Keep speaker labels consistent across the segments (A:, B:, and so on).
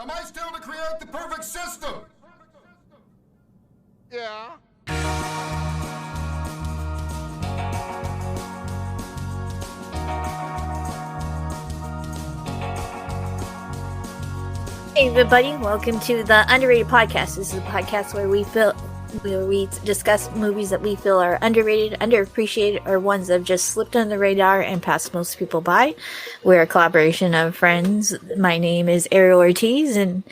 A: Am I still to create the perfect system?
B: Yeah.
C: Hey everybody, welcome to the Underrated Podcast. This is a podcast where we discuss movies that we feel are underrated, underappreciated, or ones that have just slipped under the radar and passed most people by. We're a collaboration of friends. My name is Ariel Ortiz, and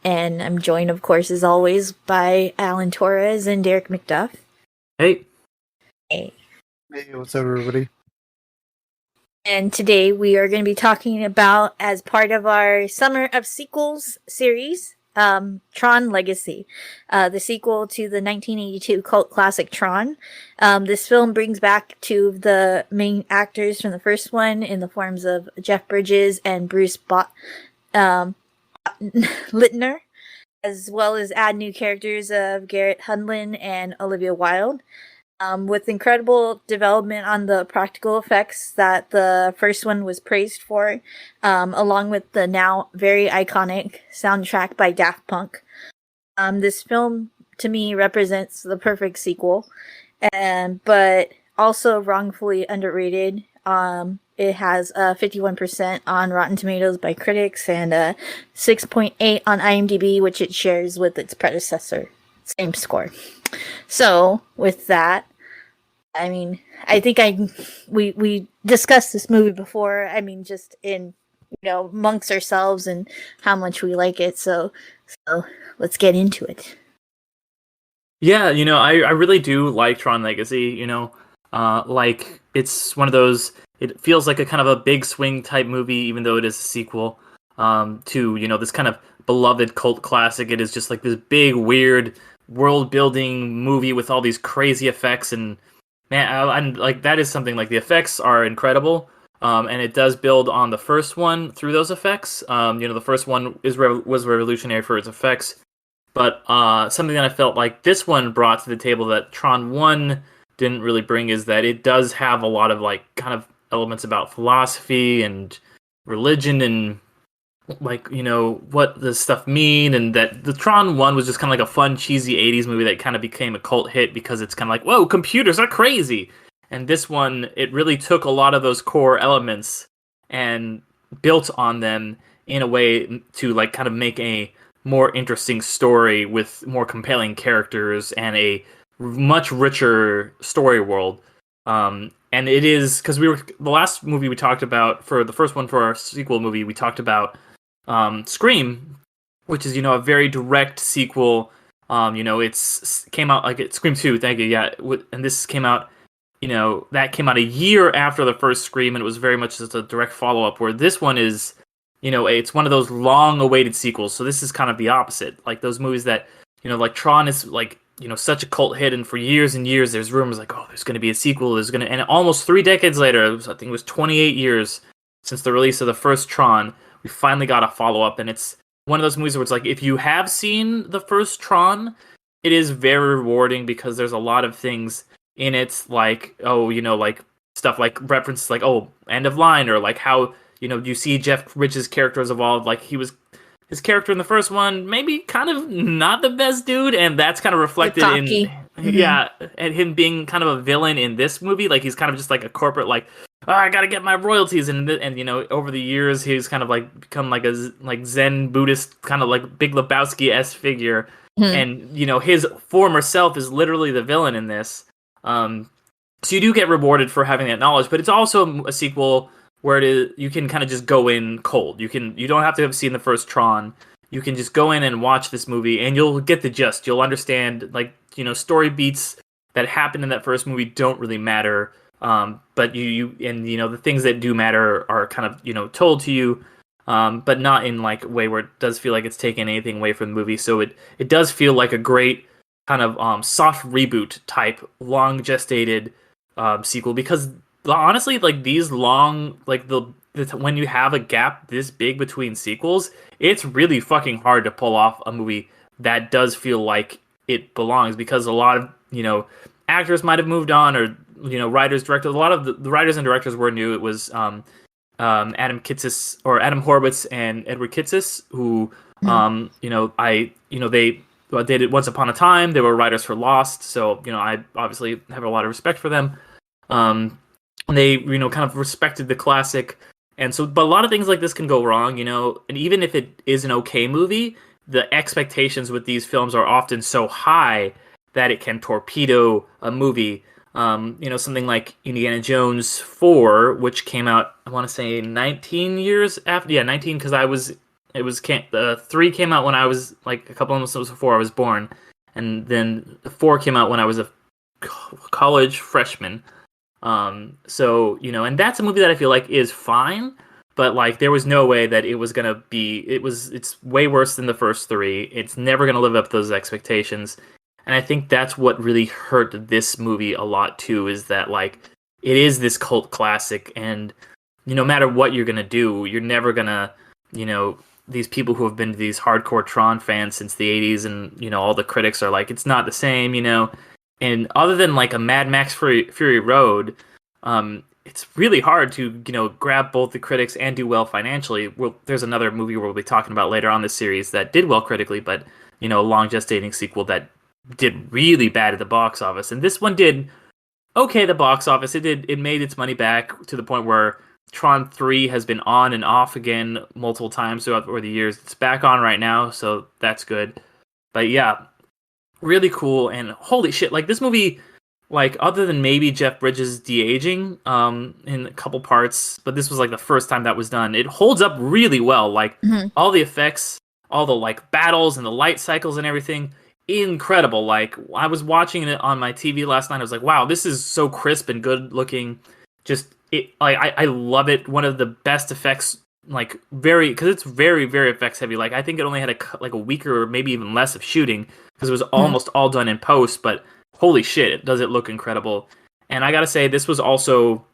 C: I'm joined, of course, as always, by Alan Torres and Derek McDuff.
D: Hey.
C: Hey.
B: Hey, what's up, everybody?
C: And today we are going to be talking about, as part of our Summer of Sequels series, TRON Legacy, the sequel to the 1982 cult classic TRON. This film brings back two of the main actors from the first one in the forms of Jeff Bridges and Bruce Littner, as well as add new characters of Garrett Hedlund and Olivia Wilde. With incredible development on the practical effects that the first one was praised for, along with the now very iconic soundtrack by Daft Punk. This film, to me, represents the perfect sequel, but also wrongfully underrated. It has 51% on Rotten Tomatoes by critics and 6.8 on IMDb, which it shares with its predecessor. Same score. So, with that, I mean, I think we discussed this movie before. I mean, just in, amongst ourselves and how much we like it. So let's get into it.
D: Yeah, I really do like Tron Legacy, like it's one of those, it feels like a kind of a big swing type movie, even though it is a sequel to, this kind of beloved cult classic. It is just like this big, weird world building movie with all these crazy effects, and man, I'm like, that is something. Like, the effects are incredible, and it does build on the first one through those effects. The first one was revolutionary for its effects, but something that I felt like this one brought to the table that Tron 1 didn't really bring is that it does have a lot of like kind of elements about philosophy and religion and like, what does stuff mean, and that the Tron 1 was just kind of like a fun, cheesy 80s movie that kind of became a cult hit because it's kind of like, whoa, computers are crazy. And this one, it really took a lot of those core elements and built on them in a way to like kind of make a more interesting story with more compelling characters and a much richer story world. And it is, because the last movie we talked about, for the first one for our sequel movie, we talked about Scream, which is, a very direct sequel. It's came out like Scream 2, thank you, yeah. And this came out, that came out a year after the first Scream, and it was very much just a direct follow-up, where this one is, it's one of those long-awaited sequels. So this is kind of the opposite. Like those movies that, like Tron is like, such a cult hit, and for years and years there's rumors like, oh, there's going to be a sequel, and almost 3 decades later, I think it was 28 years since the release of the first Tron, we finally got a follow-up, and it's one of those movies where it's like, if you have seen the first Tron, it is very rewarding because there's a lot of things in it, like, like stuff like references like, oh, end of line, or like how, you see Jeff Bridges' character has evolved. Like, his character in the first one, maybe kind of not the best dude, and that's kind of reflected in, yeah, and him being kind of a villain in this movie. Like, he's kind of just like a corporate, like, oh, I gotta get my royalties, and over the years he's kind of like become like a Zen Buddhist kind of like Big Lebowski-esque figure, and his former self is literally the villain in this. So you do get rewarded for having that knowledge, but it's also a sequel where you can kind of just go in cold. You don't have to have seen the first Tron. You can just go in and watch this movie, and you'll get the gist. You'll understand, like, story beats that happened in that first movie don't really matter. But the things that do matter are kind of, told to you, but not in like a way where it does feel like it's taking anything away from the movie. So it does feel like a great kind of soft reboot type, long gestated sequel, because honestly, like, these long, like when you have a gap this big between sequels, it's really fucking hard to pull off a movie that does feel like it belongs, because a lot of, actors might have moved on, or writers, directors. A lot of the writers and directors were new. It was Adam Horowitz and Edward Kitsis, who They did Once Upon a Time. They were writers for Lost, so I obviously have a lot of respect for them. They kind of respected the classic, and so but a lot of things like this can go wrong, and even if it is an okay movie, the expectations with these films are often so high that it can torpedo a movie. Something like Indiana Jones 4, which came out, I want to say 19 years after. Yeah, 19, because the 3 came out when I was like a couple of months before I was born, and then 4 came out when I was a college freshman. And that's a movie that I feel like is fine, but like there was no way that it was gonna be. It's way worse than the first 3. It's never gonna live up to those expectations. And I think that's what really hurt this movie a lot too, is that like it is this cult classic, and no matter what you're gonna do, you're never gonna, these people who have been these hardcore Tron fans since the 80s, and all the critics are like, it's not the same, and other than like a Mad Max Fury Road, it's really hard to grab both the critics and do well financially. There's another movie we'll be talking about later on this series that did well critically, but a long gestating sequel that did really bad at the box office, and this one did okay at the box office. It made its money back to the point where Tron 3 has been on and off again multiple times throughout over the years. It's back on right now, so that's good. But yeah, really cool, and holy shit, like this movie, like other than maybe Jeff Bridges de-aging in a couple parts, but this was like the first time that was done. It holds up really well, like all the effects, all the like battles and the light cycles and everything. Incredible. Like I was watching it on my TV last night. I was like, wow, this is so crisp and good looking. I love it. One of the best effects, like because it's very, very effects heavy. Like I think it only had a week or maybe even less of shooting because it was almost all done in post, but holy shit, does it look incredible. And I gotta say, this was also,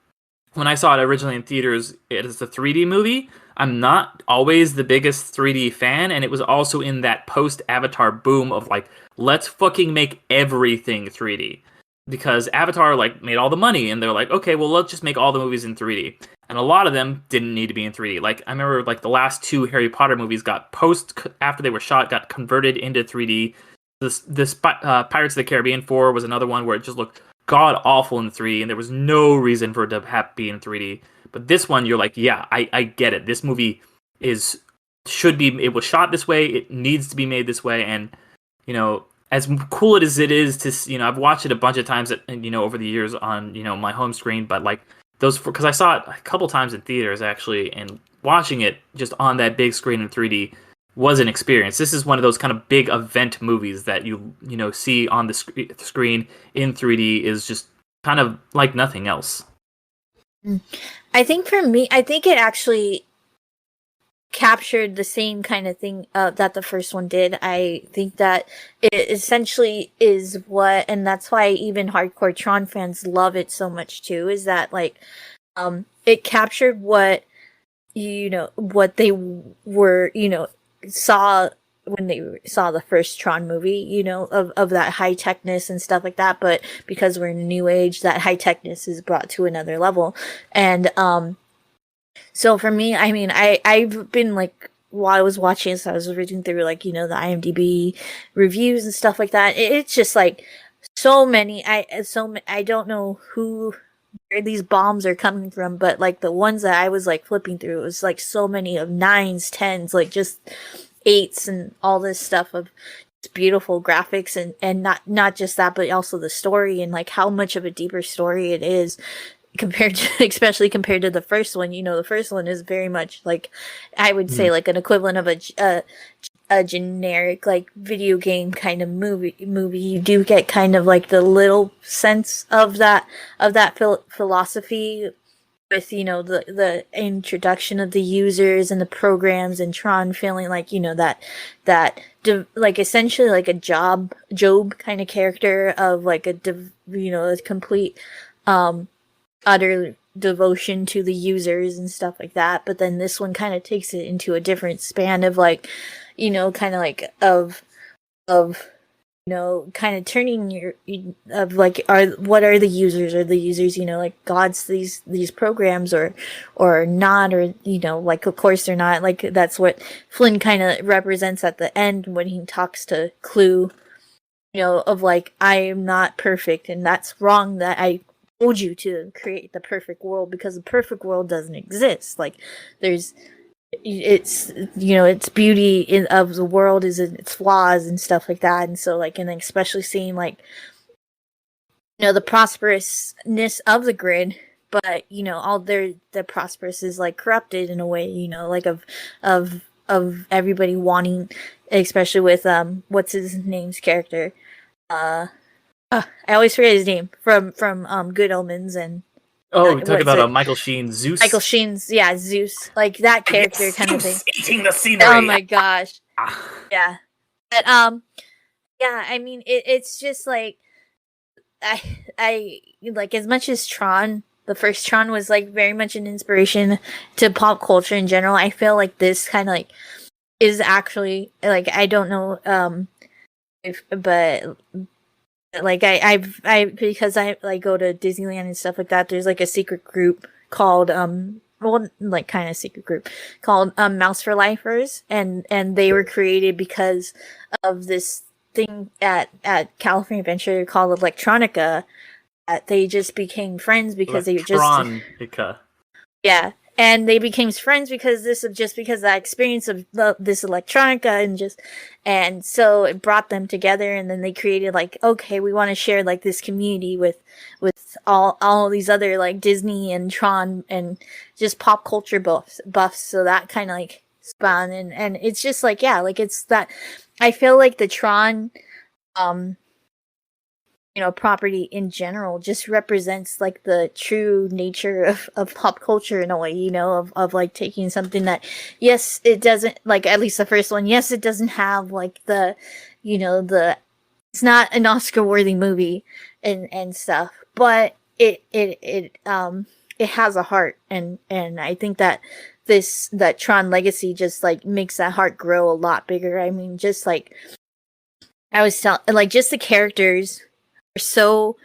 D: when I saw it originally in theaters, it is a 3D movie. I'm not always the biggest 3D fan, and it was also in that post-Avatar boom of like, let's fucking make everything 3D. Because Avatar like made all the money, and they're like, okay, well, let's just make all the movies in 3D. And a lot of them didn't need to be in 3D. Like, I remember like the last 2 Harry Potter movies after they were shot, got converted into 3D. This Pirates of the Caribbean 4 was another one where it just looked god-awful in 3D, and there was no reason for it to be in 3D. But this one, you're like, yeah, I get it. This movie it was shot this way, it needs to be made this way, and, as cool as it is to, I've watched it a bunch of times, over the years on, my home screen, but like because I saw it a couple times in theaters actually, and watching it just on that big screen in 3D was an experience. This is one of those kind of big event movies that you see on the screen in 3D is just kind of like nothing else.
C: I think for me, it actually captured the same kind of thing that the first one did. I think that it essentially is and that's why even hardcore Tron fans love it so much too, is that like it captured what what they were saw when they saw the first Tron movie, of that high techness and stuff like that. But because we're in a new age, that high techness is brought to another level. And so for me, I mean, I've been like, while I was watching this, I was reading through like, the IMDb reviews and stuff like that. It's just like so many. I don't know where these bombs are coming from, but like the ones that I was like flipping through, it was like so many of 9s, 10s, like just 8s and all this stuff of beautiful graphics and not just that, but also the story and like how much of a deeper story it is especially compared to the first one. The first one is very much like, I would say like an equivalent of a generic like video game kind of movie. You do get kind of like the little sense of that philosophy with the introduction of the users and the programs, and Tron feeling like like essentially like a Job kind of character of like a complete utter devotion to the users and stuff like that. But then this one kind of takes it into a different span of like kind of like of kind of turning of like, what are the users? Are the users, like gods, these programs, or not, or like, of course they're not. Like, that's what Flynn kind of represents at the end when he talks to Clue, of like, I am not perfect, and that's wrong that I told you to create the perfect world, because the perfect world doesn't exist. Like, there's its beauty of the world is in its flaws and stuff like that. And so, like, and then especially seeing, like, the prosperousness of the grid, but all the prosperous is like corrupted in a way, like of everybody wanting, especially with what's his name's character, I always forget his name from Good Omens. And
D: Oh, talk about
C: it?
D: Michael Sheen, Zeus.
C: Michael Sheen's, yeah, Zeus, like that character
D: Yes,
C: kind of thing.
D: Eating the scenery.
C: Oh my gosh, yeah. But yeah, I mean, it's just like, I like, as much as Tron, the first Tron was like very much an inspiration to pop culture in general. I feel like this kind of like is actually, like, I don't know, but like, I because I like go to Disneyland and stuff like that. There's like a secret group called well, like, kind of secret group called Mouse for Lifers, and they were created because of this thing at California Adventure called Electronica. That they just became friends because they just
D: Electronica.
C: Yeah. And they became friends because of that experience of this electronica, and so it brought them together, and then they created, like, okay, we want to share, like, this community with all these other, like, Disney and Tron and just pop culture buffs. So that kind of like spawned, and it's just like, yeah, like, it's that, I feel like the Tron, property in general just represents, like, the true nature of pop culture in a way, of like taking something that, yes, it doesn't, like, at least the first one, yes, it doesn't have, like, it's not an Oscar worthy movie and stuff, but it has a heart, and I think that that Tron Legacy just, like, makes that heart grow a lot bigger. I mean, just like I was telling, like, just the characters are so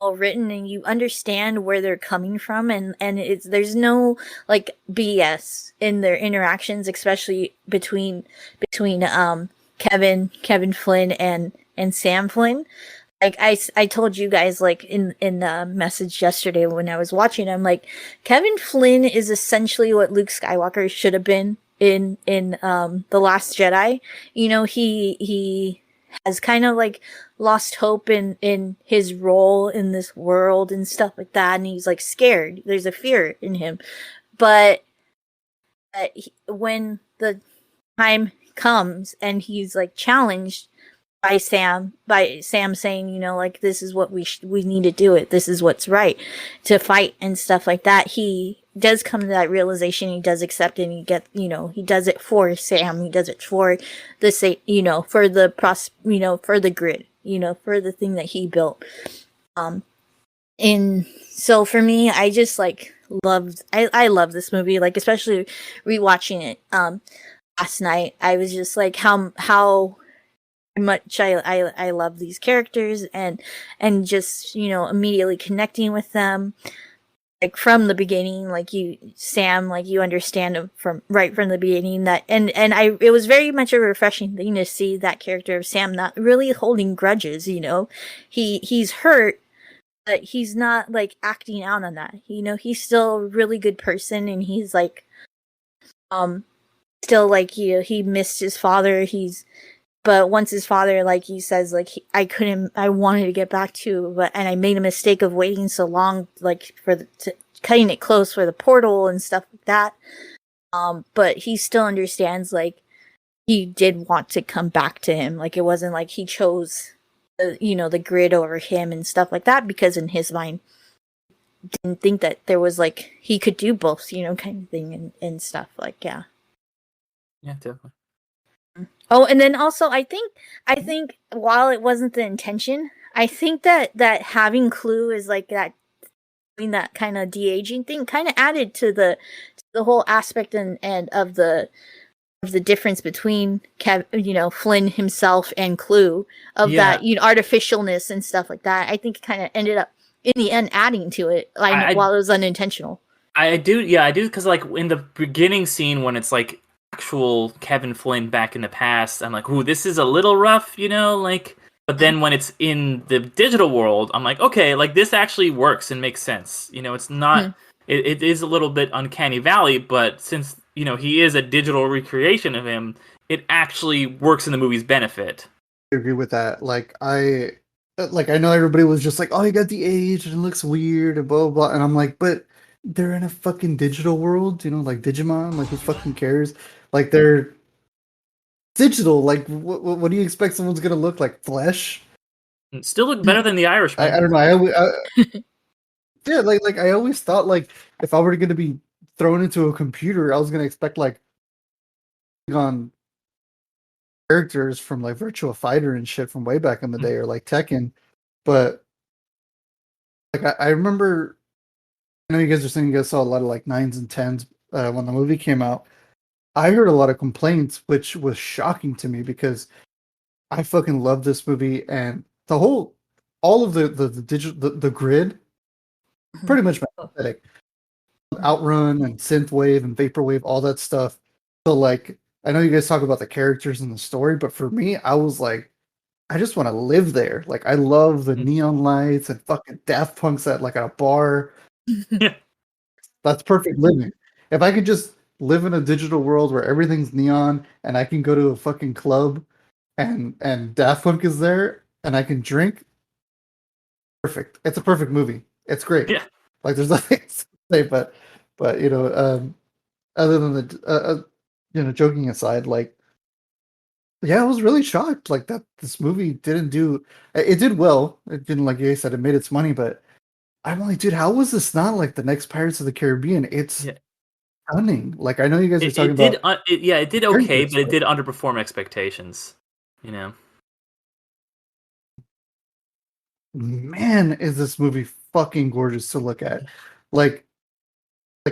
C: well written, and you understand where they're coming from, and there's no, like, BS in their interactions, especially between Kevin Flynn and Sam Flynn. Like, I told you guys, like, in the message yesterday when I was watching, I'm like, Kevin Flynn is essentially what Luke Skywalker should have been in The Last Jedi. He has kind of, like, lost hope in his role in this world and stuff like that, and he's, like, scared. There's a fear in him, but when the time comes and he's, like, challenged by Sam saying, like, this is what we need to do it. This is what's right to fight and stuff like that. He does come to that realization. He does accept it, and he does it for Sam. He does it for the for the for the grid, for the thing that he built. And so for me, I just, like, I love this movie, like, especially rewatching it last night. I was just like, how much I love these characters, and just, immediately connecting with them, like, from the beginning, like, Sam, like, you understand him from the beginning, that, and it was very much a refreshing thing to see that character of Sam not really holding grudges. He's hurt, but he's not, like, acting out on that. He's still a really good person, and he's, like, still, like, he missed his father. But once his father, like, he says, like, I wanted to get back to, and I made a mistake of waiting so long, like, cutting it close for the portal and stuff like that. But he still understands, like, he did want to come back to him. Like, it wasn't like he chose, the grid over him and stuff like that, because in his mind, didn't think that there was, like, he could do both, kind of thing, and stuff, like, yeah.
D: Yeah, definitely.
C: Oh, and then also, I think while it wasn't the intention, I think that having Clue is, like, that, doing that kind of de-aging thing kind of added to the whole aspect and of the the difference between Flynn himself and Clue, of
D: Yeah.
C: that artificialness and stuff like that. I think kind of ended up in the end adding to it, while it was unintentional.
D: I do, because like in the beginning scene when it's like actual Kevin Flynn back in the past, I'm like, ooh, this is a little rough, like. But then when it's in the digital world, I'm like, okay, like this actually works and makes sense. It's not. It is a little bit uncanny valley, but since he is a digital recreation of him, it actually works in the movie's benefit.
B: I agree with that. I know everybody was just like, oh, he got the age and it looks weird and blah, blah, blah. And I'm like, but they're in a fucking digital world, like Digimon, like who fucking cares? Like they're digital. Like what do you expect someone's gonna look like? Flesh?
D: Still look better than the Irishman.
B: I don't know. Yeah, like I always thought like if I were gonna be thrown into a computer, I was gonna expect like on characters from like Virtua Fighter and shit from way back in the day, or like Tekken. But like I remember, I know you guys are saying you guys saw a lot of like 9s and 10s when the movie came out. I heard a lot of complaints, which was shocking to me because I fucking love this movie, and all of the digital the grid, pretty much my aesthetic. Outrun and synthwave and vaporwave, all that stuff. So like, I know you guys talk about the characters and the story, but for me, I was like, I just want to live there. Like, I love the neon lights and fucking Daft Punk's at like a bar.
D: Yeah.
B: That's perfect living. If I could just live in a digital world where everything's neon and I can go to a fucking club and Daft Punk is there and I can drink, perfect. It's a perfect movie. It's great.
D: Yeah.
B: Like, there's nothing to say, but other than the joking aside, like, yeah, I was really shocked like that this movie didn't do it did well. It didn't, like you said, it made its money, but I'm like, dude, how was this not like the next Pirates of the Caribbean? It's stunning. Like, I know you guys are talking about
D: it did okay, but it did underperform expectations.
B: Man, is this movie fucking gorgeous to look at. Like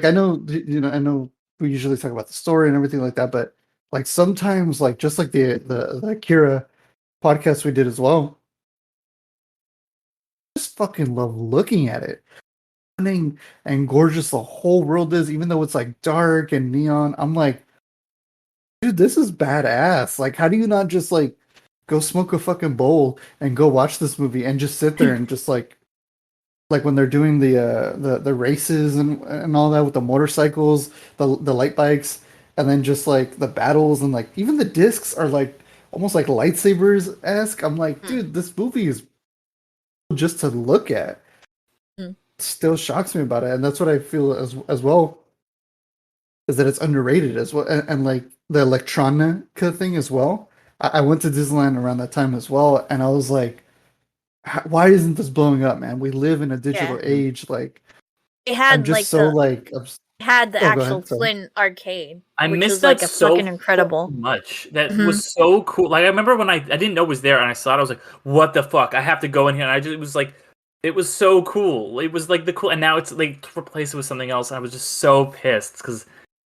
B: I know, I know we usually talk about the story and everything like that, but like sometimes, like just like the Akira podcast we did as well, I just fucking love looking at it. Stunning and gorgeous the whole world is, even though it's like dark and neon. I'm like, dude, this is badass. Like, how do you not just like go smoke a fucking bowl and go watch this movie and just sit there and just like when they're doing the races and all that with the motorcycles, the light bikes, and then just like the battles and like even the discs are like almost like lightsabers esque. I'm like, dude, this movie is just to look at. It still shocks me about it, and that's what I feel as well. Is that it's underrated as well, and like the electronica thing as well. I went to Disneyland around that time as well, and I was like, why isn't this blowing up, man? We live in a digital age. Like,
C: it had
B: I'm just
C: had the actual Flynn arcade.
D: I missed
C: that
D: like
C: so fucking incredible.
D: Much. That was so cool. Like, I remember when I didn't know it was there and I saw it, I was like, what the fuck? I have to go in here. And it was like, it was so cool. It was like the cool, and now it's like replaced it with something else. And I was just so pissed because,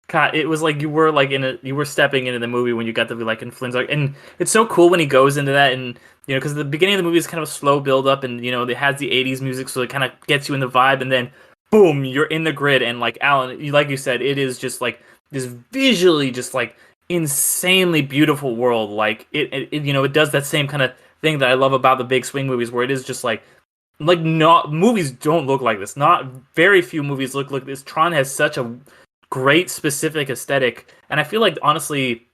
D: God, it was like you were stepping into the movie when you got to be like in Flynn's arc, and it's so cool when he goes into that, and because the beginning of the movie is kind of a slow build up, and it has the '80s music, so it kind of gets you in the vibe, and then boom, you're in the grid, and like Alan, like you said, it is just like this visually just like insanely beautiful world. Like it does that same kind of thing that I love about the big swing movies, where it is just like not movies don't look like this. Not very few movies look like this. Tron has such a great specific aesthetic, and I feel like honestly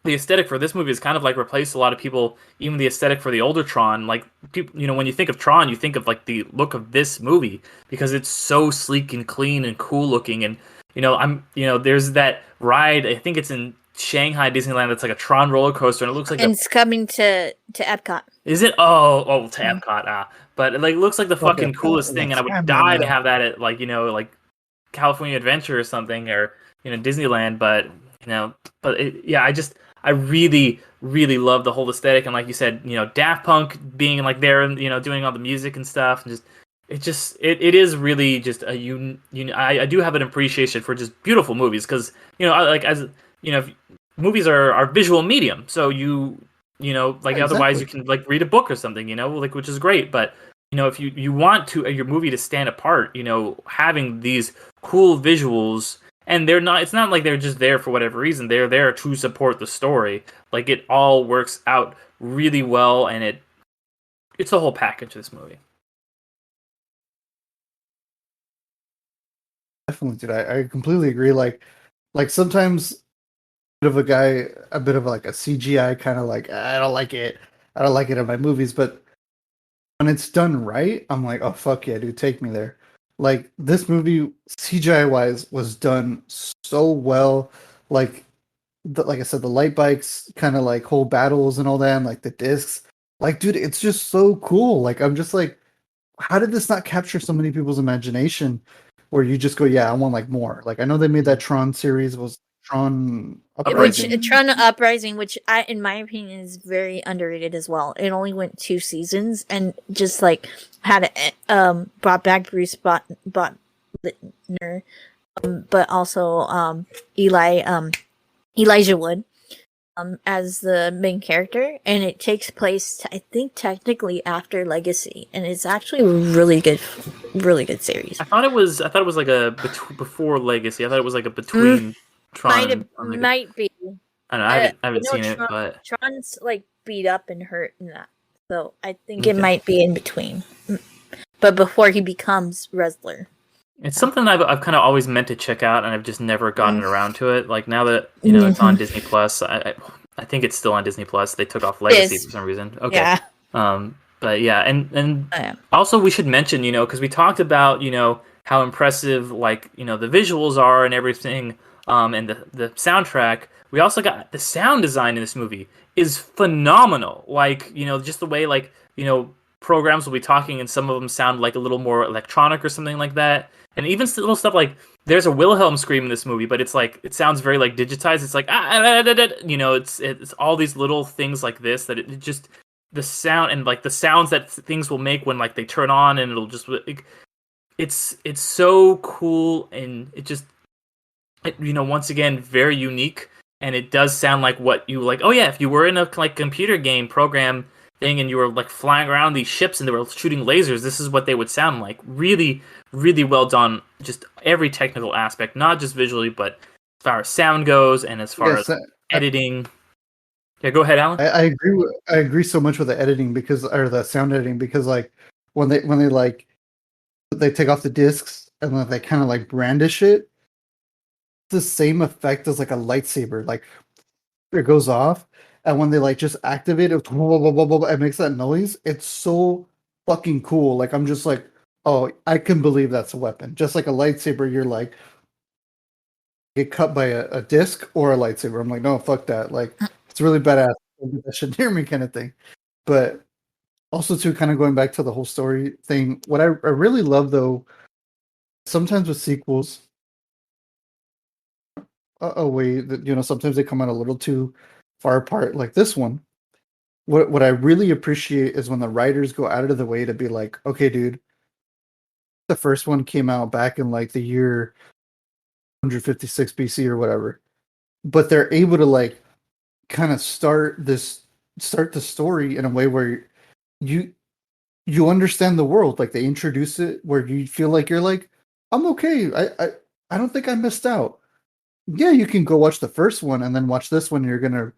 D: the aesthetic for this movie has kind of like replaced a lot of people, even the aesthetic for the older Tron. Like, people, when you think of Tron, you think of like the look of this movie because it's so sleek and clean and cool looking. And there's that ride, I think it's in Shanghai Disneyland, that's like a Tron roller coaster, and it looks like
C: it's coming to Epcot.
D: Is it? To Epcot. But it like looks like the fucking coolest thing, and I would die to have that at like California Adventure or something, or Disneyland. But I really, really love the whole aesthetic, and like you said, Daft Punk being like there and doing all the music and stuff, and it is really just I do have an appreciation for just beautiful movies because if movies are visual medium, so you know, like
B: Yeah,
D: otherwise
B: exactly.
D: you can like read a book or something, you know, like which is great. But you know, if you want to your movie to stand apart, you know, having these cool visuals, and they're not, it's not like they're just there for whatever reason. They're there to support the story. Like it all works out really well, and it's a whole package. This movie.
B: Definitely, dude. I completely agree. Like sometimes a bit of like a CGI kind of like I don't like it. I don't like it in my movies, but when it's done right, I'm like, oh fuck yeah, dude, take me there. Like this movie, CGI wise, was done so well. Like like I said, the light bikes, kind of like whole battles and all that, and like the discs. Like, dude, it's just so cool. Like, I'm just like, how did this not capture so many people's imagination? Where you just go, yeah, I want like more. Like, I know they made that Tron series, was Tron
C: Which
B: Uprising.
C: Tron Uprising, which in my opinion, is very underrated as well. It only went 2 seasons and just like had brought back Bruce Butler, but also Elijah Wood as the main character, and it takes place I think technically after Legacy, and it's actually a really good series.
D: I thought it was like a before Legacy. I thought it was like a between Tron and Legacy.
C: Might be.
D: I don't know. I haven't seen it, but
C: Tron's like beat up and hurt in that, so I think it might be in between. But before he becomes Wrestler.
D: It's something I've kind of always meant to check out, and I've just never gotten around to it. Like now that you know it's on Disney Plus, I think it's still on Disney Plus. They took off Legacy for some reason. Okay.
C: Yeah.
D: But yeah, and also we should mention, you know, because we talked about, you know, how impressive like, you know, the visuals are and everything, and the soundtrack. We also got the sound design in this movie is phenomenal. Like, you know, just the way like, you know, programs will be talking and some of them sound like a little more electronic or something like that. And even little stuff like there's a Wilhelm scream in this movie, but it's like it sounds very like digitized. It's like you know, it's all these little things like this that it just the sound and like the sounds that things will make when like they turn on and it'll just it's so cool and you know, once again very unique, and it does sound like what you like. Oh yeah, if you were in a like computer game program thing and you were like flying around these ships and they were shooting lasers, this is what they would sound like. Really well done, just every technical aspect, not just visually, but as far as sound goes and as far as editing. Yeah, go ahead, Alan.
B: I agree. I agree so much with the editing or the sound editing, because like when they like they take off the discs and then they kind of like brandish it, it's the same effect as like a lightsaber. Like it goes off, and when they like just activate it, it makes that noise. It's so fucking cool. Like I'm just like, oh, I can believe that's a weapon. Just like a lightsaber, you're like get cut by a disc or a lightsaber. I'm like, no, fuck that. Like it's really badass. That should near me kind of thing. But also too, kind of going back to the whole story thing, what I really love though, sometimes with sequels, you know, sometimes they come out a little too far apart, like this one. What I really appreciate is when the writers go out of the way to be like, okay, dude, the first one came out back in like the year 156 BC or whatever, but they're able to like kind of start the story in a way where you understand the world. Like they introduce it where you feel like you're like, I'm okay. I don't think I missed out. Yeah, you can go watch the first one and then watch this one. You're gonna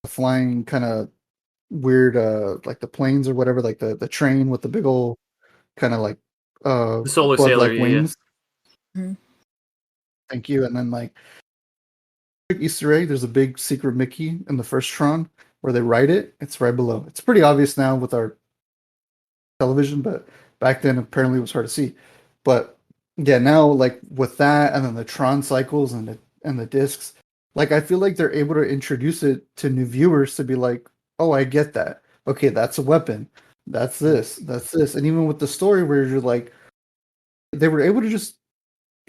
B: flying kind of weird, like the planes or whatever, like the train with the big old kind of like
D: The Solar
B: blood
D: Sailor,
B: like wings.
C: Mhm.
B: Thank you. And then like Easter egg, there's a big secret Mickey in the first Tron where they write it. It's right below. It's pretty obvious now with our television, but back then apparently it was hard to see. But yeah, now like with that and then the Tron cycles and the discs, like I feel like they're able to introduce it to new viewers to be like, oh, I get that. Okay, that's a weapon. That's this. That's this. And even with the story where you're like, they were able to just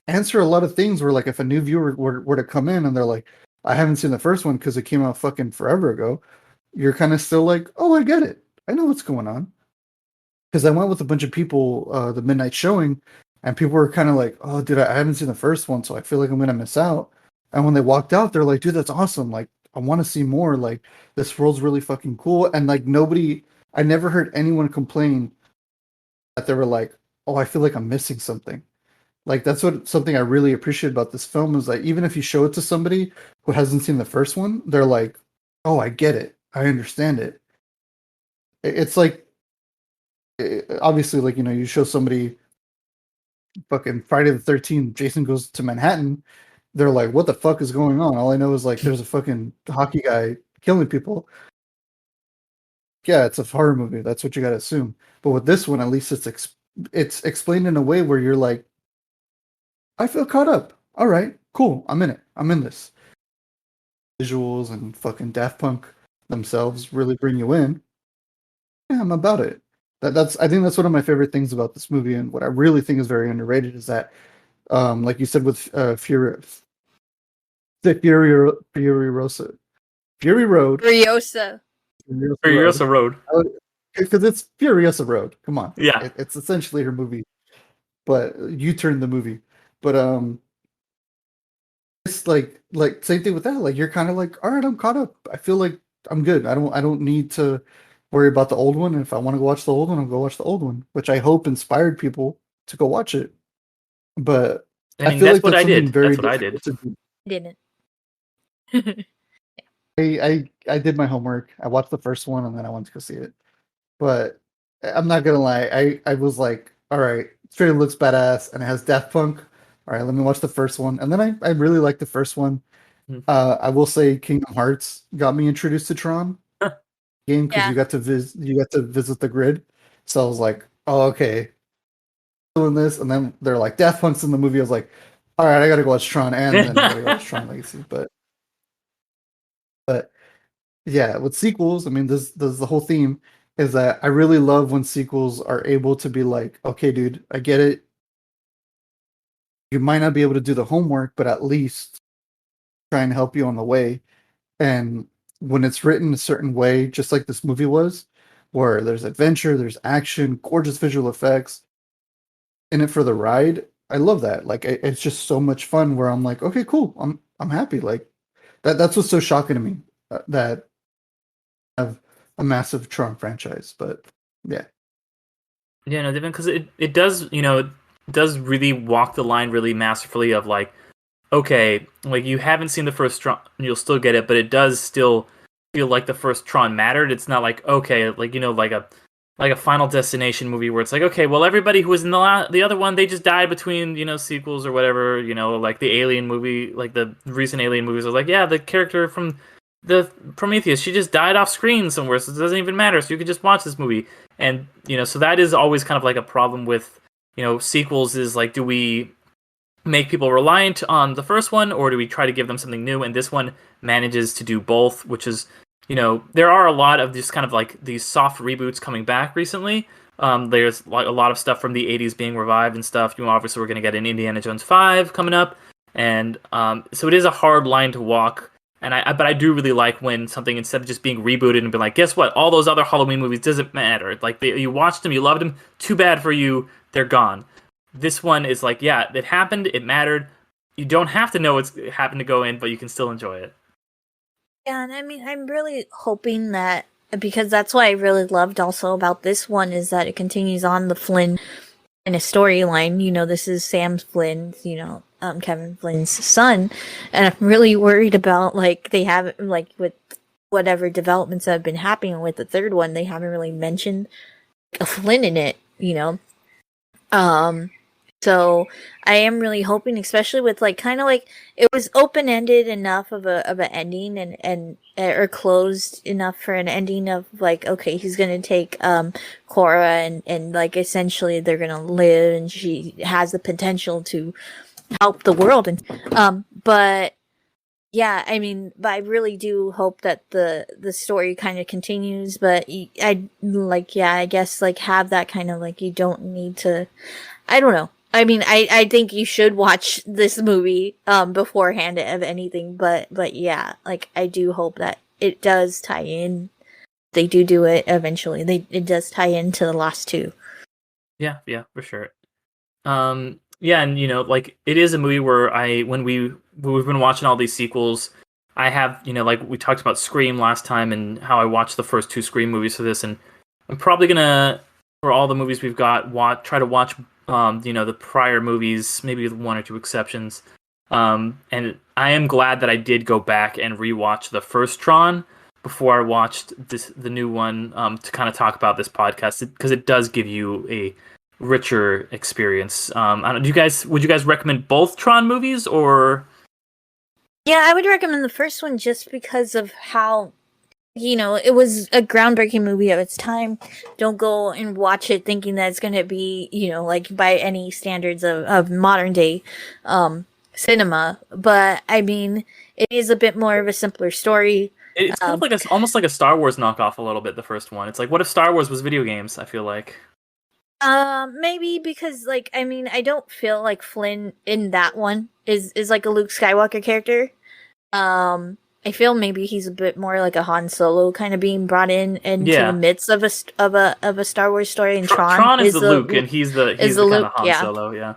B: answer a lot of things where like if a new viewer were to come in and they're like, I haven't seen the first one because it came out fucking forever ago, you're kind of still like, oh, I get it. I know what's going on. Because I went with a bunch of people the midnight showing, and people were kind of like, "Oh, dude, I haven't seen the first one, so I feel like I'm gonna miss out." And when they walked out, they're like, dude, that's awesome. Like, I want to see more. Like, this world's really fucking cool. And like, I never heard anyone complain that they were like, oh, I feel like I'm missing something. Like, that's something I really appreciate about this film is like, even if you show it to somebody who hasn't seen the first one, they're like, oh, I get it. I understand it. It's like, obviously, like, you show somebody fucking Friday the 13th, Jason Goes to Manhattan, they're like, what the fuck is going on? All I know is like there's a fucking hockey guy killing people. Yeah, it's a horror movie. That's what you gotta assume. But with this one, at least it's explained in a way where you're like, I feel caught up. All right, cool. I'm in it. I'm in this. Visuals and fucking Daft Punk themselves really bring you in. Yeah, I'm about it. I think that's one of my favorite things about this movie, and what I really think is very underrated is that, like you said with Fury Rosa, Fury Road,
C: Furiosa.
D: Furiosa Road.
B: Because it's Furiosa Road. Come on,
D: Yeah.
B: it's essentially her movie, but you turned the movie. But it's like same thing with that. Like you're kind of like, all right, I'm caught up. I feel like I'm good. I don't need to worry about the old one. And if I want to go watch the old one, I'll go watch the old one, which I hope inspired people to go watch it. But
D: I mean,
B: feel
D: that's
B: like
D: what I
B: something
D: did.
B: very
D: That's what I did.
B: difficult to do.
C: Didn't.
B: I did my homework. I watched the first one and then I went to go see it. But I'm not gonna lie, I was like, all right, it trailer looks badass and it has Daft Punk. All right, let me watch the first one. And then I really liked the first one. I will say Kingdom Hearts got me introduced to Tron game because you got to visit the grid. So I was like, oh, okay. Doing this, and then they're like Daft Punk's in the movie. I was like, all right, I gotta go watch Tron and then I gotta go watch Tron Legacy. But yeah, with sequels, I mean, this the whole theme is that I really love when sequels are able to be like, okay, dude, I get it. You might not be able to do the homework, but at least try and help you on the way. And when it's written a certain way, just like this movie was, where there's adventure, there's action, gorgeous visual effects, in it for the ride, I love that. Like it's just so much fun. Where I'm like, okay, cool, I'm happy. Like that's what's so shocking to me that I have a massive Tron franchise. But yeah.
D: Yeah, no, because it does, it does really walk the line really masterfully of like, okay, like you haven't seen the first Tron, you'll still get it, but it does still feel like the first Tron mattered. It's not like, okay, like like a Final Destination movie where it's like, okay, well everybody who was in the other one, they just died between sequels or whatever. Like the Alien movie, like the recent Alien movies are like, yeah, the character from the Prometheus, she just died off screen somewhere, so it doesn't even matter. So you could just watch this movie, and so that is always kind of like a problem with sequels. Is like, do we make people reliant on the first one, or do we try to give them something new? And this one manages to do both, which is, there are a lot of just kind of like these soft reboots coming back recently. There's like a lot of stuff from the 80s being revived and stuff. Obviously we're going to get an Indiana Jones 5 coming up, and so it is a hard line to walk. But I do really like when something, instead of just being rebooted and be like, guess what? All those other Halloween movies doesn't matter. Like you watched them, you loved them. Too bad for you. They're gone. This one is like, yeah, it happened. It mattered. You don't have to know it's happened to go in, but you can still enjoy it.
C: Yeah, and I mean, I'm really hoping that, because that's what I really loved also about this one, is that it continues on the Flynn in a storyline. This is Sam Flynn, Kevin Flynn's son, and I'm really worried about, like, they haven't, like, with whatever developments that have been happening with the third one, they haven't really mentioned a Flynn in it, So I am really hoping, especially with like kind of like it was open ended enough of an ending and or closed enough for an ending of like, okay, he's gonna take Cora and like essentially they're gonna live and she has the potential to help the world and but yeah, I mean, but I really do hope that the story kind of continues, but I like, yeah, I guess like have that kind of like, you don't need to, I don't know. I mean, I think you should watch this movie beforehand of anything, but yeah, like I do hope that it does tie in. They do it eventually. It does tie into the last two.
D: Yeah, for sure. Yeah, and like it is a movie where we've been watching all these sequels, I have, like we talked about Scream last time and how I watched the first two Scream movies for this, and I'm probably gonna, for all the movies we've got, try to watch the prior movies, maybe with one or two exceptions. And I am glad that I did go back and rewatch the first Tron before I watched the new one, to kind of talk about this podcast, because it does give you a richer experience. I don't, would you guys recommend both Tron movies, or?
C: Yeah, I would recommend the first one just because of how, it was a groundbreaking movie of its time. Don't go and watch it thinking that it's going to be, like by any standards of modern day cinema. But I mean, it is a bit more of a simpler story.
D: It's kind of like almost like a Star Wars knockoff a little bit, the first one. It's like, what if Star Wars was video games, I feel like.
C: Maybe because I mean, I don't feel like Flynn in that one is like a Luke Skywalker character. I feel maybe he's a bit more like a Han Solo kind of being brought into the midst of a Star Wars story. And
D: Tron is the Luke, and he's the kind
C: Luke,
D: of Han Solo, yeah.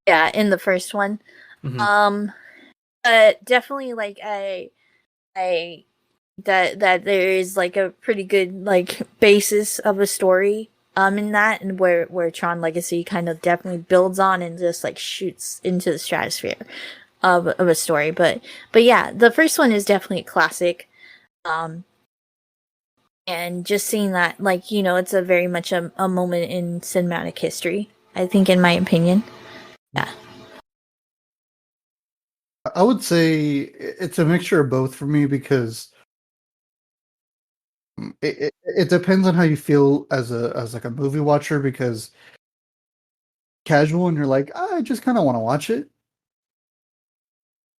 C: Yeah, in the first one.
D: Mm-hmm.
C: But definitely like that there is like a pretty good like basis of a story in that, and where Tron Legacy kind of definitely builds on and just like shoots into the stratosphere of a story. But yeah, the first one is definitely a classic. And just seeing that, like, it's a very much a moment in cinematic history, I think, in my opinion. Yeah.
B: I would say it's a mixture of both for me, because it depends on how you feel as like a movie watcher, because casual and you're like, I just kind of want to watch it,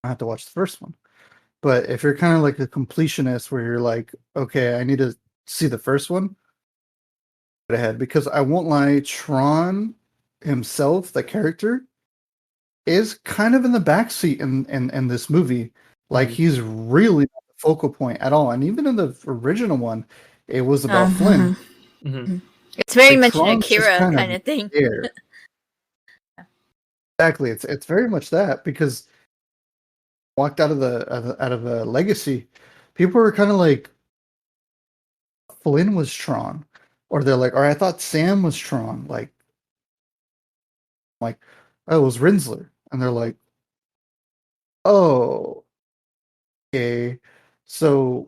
B: I have to watch the first one. But if you're kind of like a completionist where you're like, okay, I need to see the first one, go ahead, because I won't lie, Tron himself, the character, is kind of in the backseat in this movie. Like, he's really not the focal point at all. And even in the original one, it was about Flynn.
D: Mm-hmm.
C: It's very much an
B: Tron's just
C: Akira kind of thing.
B: There. Exactly, it's very much that, because walked out of the legacy, people were kind of like, Flynn was Tron, or they're like, or I thought Sam was Tron, like, oh, it was Rinsler, and they're like, oh, okay, so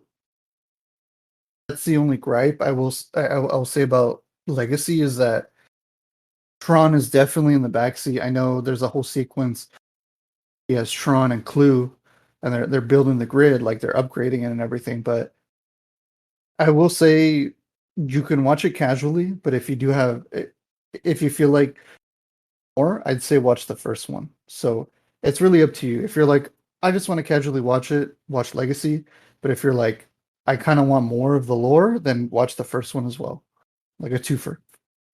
B: that's the only gripe I'll say about Legacy, is that Tron is definitely in the backseat. I know there's a whole sequence. He has Tron and Clue, and they're building the grid, like they're upgrading it and everything. But I will say you can watch it casually, but if you feel like more, I'd say watch the first one. So it's really up to you. If you're like, I just want to casually watch it, watch Legacy. But if you're like, I kind of want more of the lore, then watch the first one as well, like a twofer.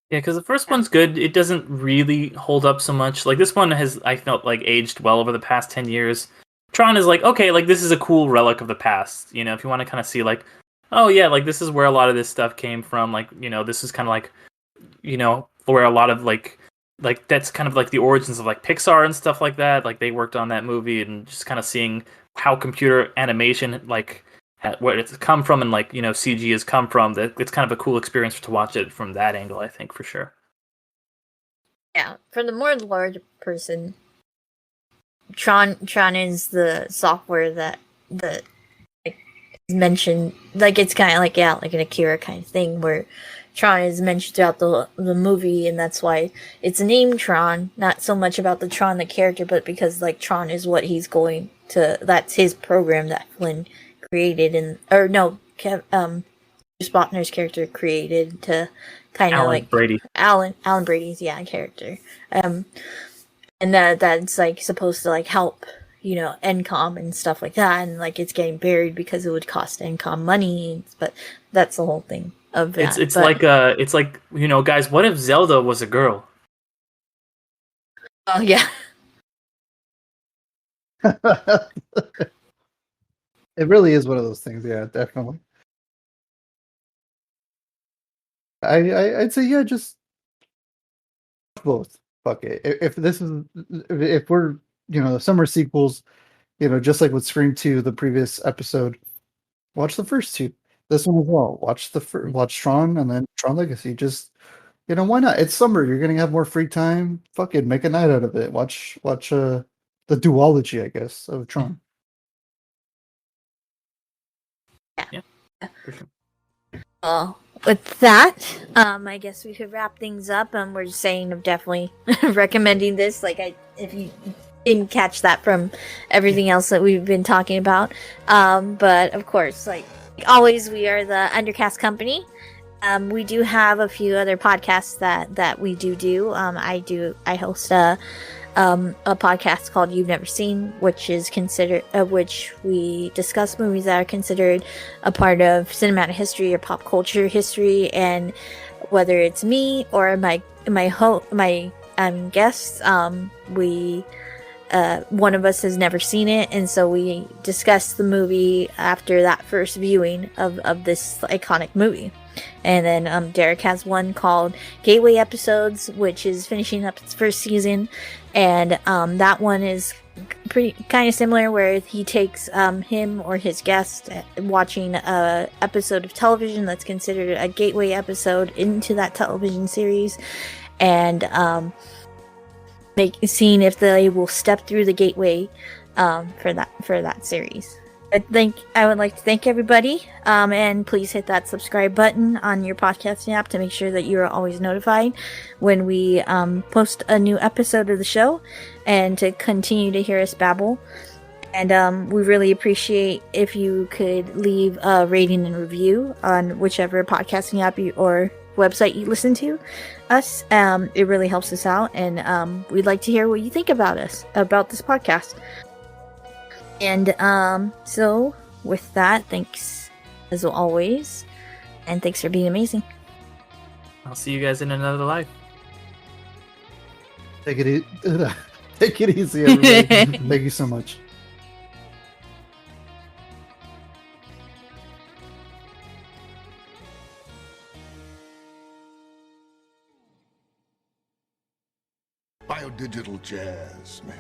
D: Yeah, because the first one's good. It doesn't really hold up so much. Like, this one has, I felt like, aged well over the past 10 years. Tron is like, okay, like, this is a cool relic of the past. If you want to kind of see, like, oh yeah, like, this is where a lot of this stuff came from. Like, this is kind of like, where a lot of, like, that's kind of like the origins of, like, Pixar and stuff like that. Like, they worked on that movie, and just kind of seeing how computer animation, like, where it's come from, and, like, CG has come from. That it's kind of a cool experience to watch it from that angle, I think, for sure.
C: Yeah, for the more large person, Tron is the software that like, is mentioned. Like, it's kind of like, yeah, like an Akira kind of thing, where Tron is mentioned throughout the movie, and that's why it's named Tron. Not so much about the Tron the character, but because like Tron is what he's going to. That's his program that Flynn created, Bruce Botner's character created to kind of like
D: Brady.
C: Alan Brady's character, and that's like supposed to like help NCOM and stuff like that, and like it's getting buried because it would cost NCOM money, but that's the whole thing of that.
D: It's like guys, what if Zelda was a girl?
C: Oh yeah.
B: It really is one of those things. Yeah, definitely. I'd say, yeah, just both. fuck it. If we're the summer sequels, just like with Scream 2, the previous episode, watch the first two. This one as well. Watch Tron and then Tron Legacy. Just why not? It's summer. You're gonna have more free time. Fuck it, make a night out of it. Watch the duology, I guess, of Tron.
D: Yeah, for sure.
C: Well, with that, I guess we could wrap things up. We're just saying I'm definitely recommending this. If you didn't catch that from everything else that we've been talking about. But of course, like always, we are the Undercast Company. We do have a few other podcasts that we do. I host a podcast called You've Never Seen, which we discuss movies that are considered a part of cinematic history or pop culture history, and whether it's me or my guests, one of us has never seen it, and so we discuss the movie after that first viewing of this iconic movie. And then Derek has one called Gateway Episodes, which is finishing up its first season, and that one is pretty kind of similar, where he takes him or his guest watching a episode of television that's considered a gateway episode into that television series, and seeing if they will step through the gateway for that series. I would like to thank everybody, and please hit that subscribe button on your podcasting app to make sure that you are always notified when we post a new episode of the show, and to continue to hear us babble. And we really appreciate if you could leave a rating and review on whichever podcasting app or website you listen to us. It really helps us out, and we'd like to hear what you think about this podcast. And so with that, thanks as always, and thanks for being amazing.
D: I'll see you guys in another life.
B: Take it easy, everybody. Thank you so much.
A: Biodigital jazz, man.